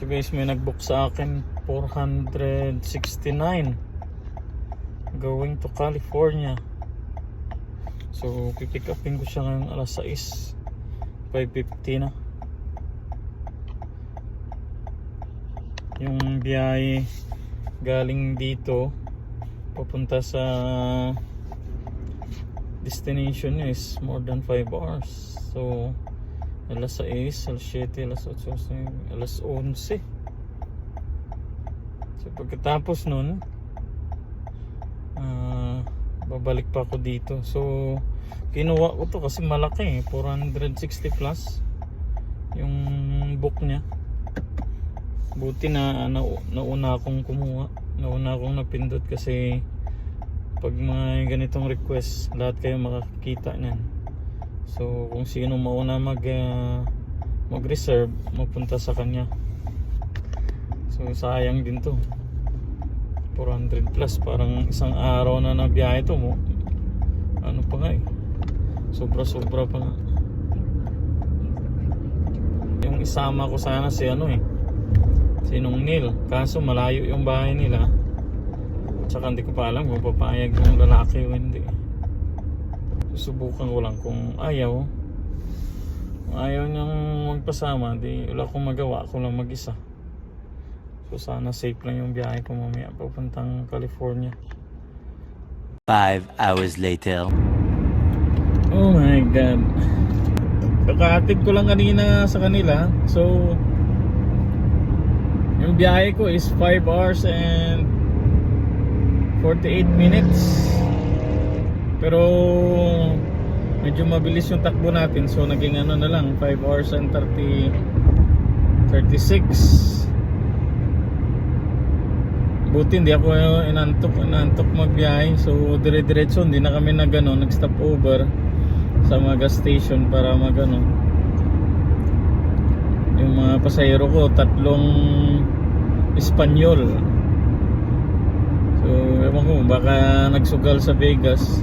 So guys, may nagbook sa akin 469 going to California. So pipick upin ko siya ngayong alas 6, 5:50 na. Yung biyahe galing dito papunta sa destination niya is more than 5 hours. So alas 6, alas 7, alas 8, alas 11. So pagkatapos nun babalik pa ako dito. So kinuha ko to kasi malaki 460 plus yung book niya. Buti na nauna akong kumuha, nauna akong napindot kasi pag mga ganitong request lahat kayo makakita niyan. So kung sino mauna mag-reserve, mapunta sa kanya. So sayang din to, 400 plus, parang isang araw na nabiyahe to mo. Ano pa nga sobra pa nga. Yung isama ko sana si Sinong Neil, kaso malayo yung bahay nila. Tsaka hindi ko pa alam kung papayag yung lalaki o hindi. Susubukan ko lang kung ayaw. Kung ayaw niyang magpasama, di wala akong magawa, ako lang mag-isa. So sana safe lang yung biyahe ko mamaya papuntang California. 5 hours later. Oh my god, kakahatid ko lang kanina sa kanila. So yung biyahe ko is 5 hours and 48 minutes. Pero medyo mabilis yung takbo natin, so naging na lang 5 hours and 36. Buti hindi ako inantok magbiyahe. So dire-diretso, hindi na kami nag-stop over sa mga gas station para yung mga pasahero ko, 3 Espanyol. So ewan ko, baka nagsugal sa Vegas.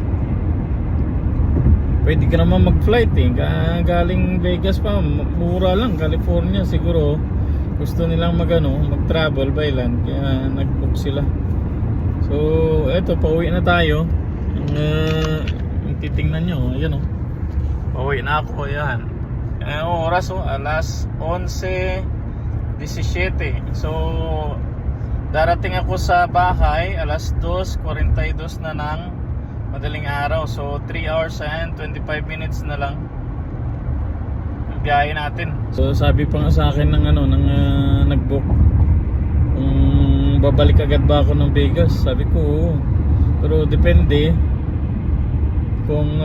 Pwede ka naman mag-flight galing Vegas pa, mura lang. California siguro gusto nilang mag-travel by land, kaya nag-book sila. So eto, pauwi na tayo. Yung titingnan nyo, ayan pauwi na ako, yan. Oras alas 11:17. So darating ako sa bahay alas 2:42 na ng madaling araw. So 3 hours and 25 minutes na lang biyahe natin. So sabi pa nga sa akin ng nag-book kung babalik agad ba ako ng Vegas. Sabi ko oo, pero depende kung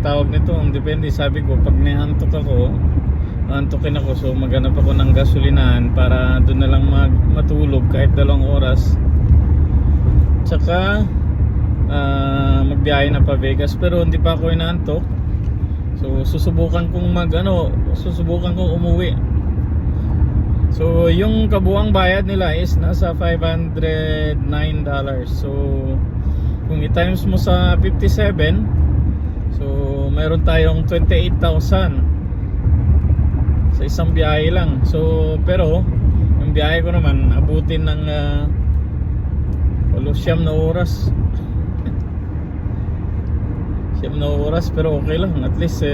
tawag nito, depende. Sabi ko pag antukin ako, so maghanap ako ng gasolinahan para doon na lang matulog kahit 2 oras. Tsaka magbiyahe na pa Vegas, pero hindi pa ako inaantok. So susubukan kong umuwi. So yung kabuang bayad nila is nasa $509. So kung i-times mo sa 57, so mayroon tayong 28,000 sa isang biyahe lang. So pero yung biyahe ko naman abutin ng 9 na oras. 9 na oras, pero okay lang, at least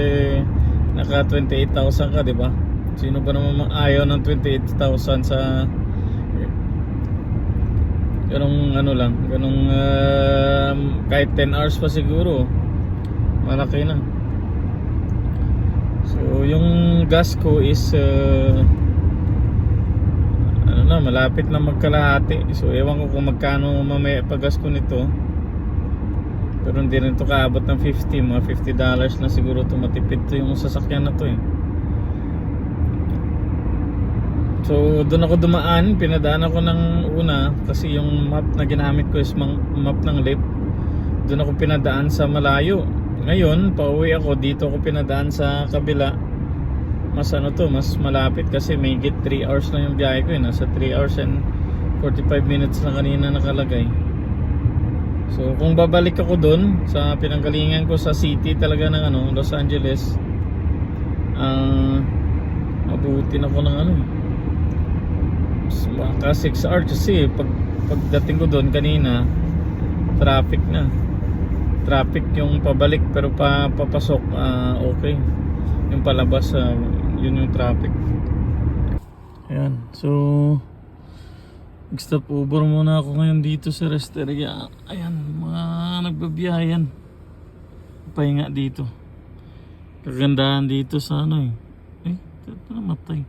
naka 28,000 ka, di ba? Sino ba naman ayaw ng 28,000 sa ganong kahit 10 hours pa siguro malaki na. So yung gas ko is malapit na magkalahati. So ewan ko kung magkano mamaya pag gas ko nito, pero hindi rin ito kaabot ng mga $50 na siguro ito. Matipid to yung sasakyan na to So doon ako dumaan, pinadaan ako ng una kasi yung map na ginamit ko is map ng LIP. Doon ako pinadaan sa malayo. Ngayon pauwi ako, dito ako pinadaan sa kabila. Mas mas malapit kasi may 3 hours lang yung biyahe ko nasa 3 hours and 45 minutes na kanina nakalagay. So kung babalik ako doon sa pinanggalingan ko sa city talaga ng Los Angeles, abutin ako ng baka 6 hours kasi pagdating ko doon kanina, traffic na. Traffic yung pabalik, pero papasok okay. Yung palabas, yun yung traffic. Ayan, so nag-stop over muna ako ngayon dito sa Resteria. Ayan, mga nagbabiyayan. Pahinga dito. Kagandahan dito sa ano ito namatay.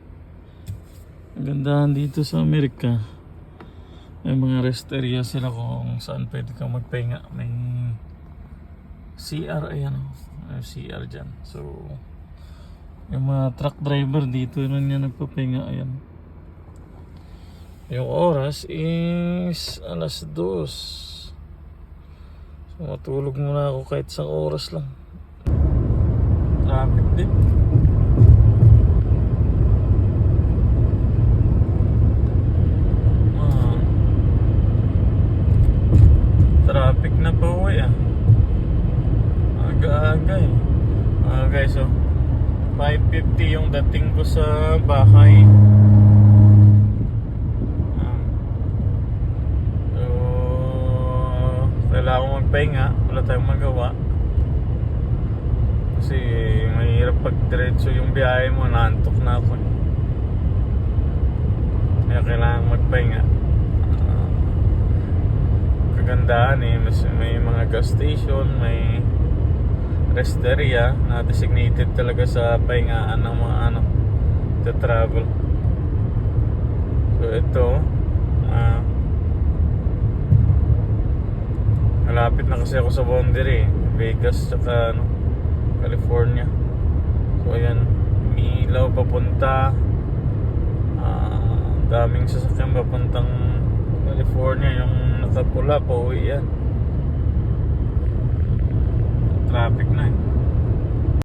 Kagandahan dito sa Amerika. May mga Resteria sila kung saan pwede kang magpahinga. May CR, ayan may CR dyan. So yung mga truck driver dito nun yan nagpapahinga. Ayan. Yung oras is 2:00. So matulog muna ako kahit isang oras lang. Traffic din. Traffic na pa uwi aga-aga guys, so 5:50 yung dating ko sa bahay. So kailangan ko magpahinga, wala tayong magawa kasi mahirap pag diretso yung biyahe mo, naantok na ako kaya kailangan magpahinga. Kagandahan may mga gas station, may Resteria na designated talaga sa pahingaan ng mga travel. So ito malapit na kasi ako sa boundary, Vegas tsaka California. So ayan, may ilaw papunta, daming sasakyan papuntang California. Yung nakapula pa uwi yan, traffic na